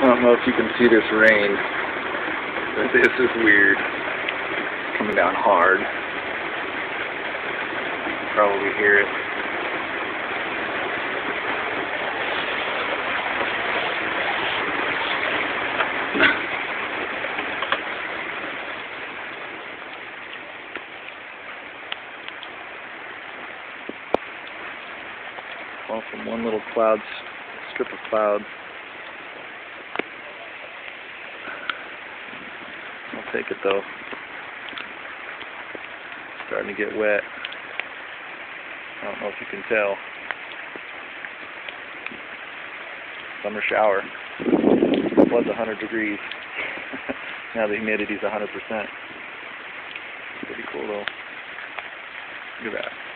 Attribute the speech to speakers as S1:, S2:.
S1: I don't know if you can see this rain, but this is weird. It's coming down hard. Probably hear it. Well, from one little strip of cloud. I'll take it though. Starting to get wet. I don't know if you can tell. Summer shower. It was 100 degrees. Now the humidity's 100%. Pretty cool though. Look at that.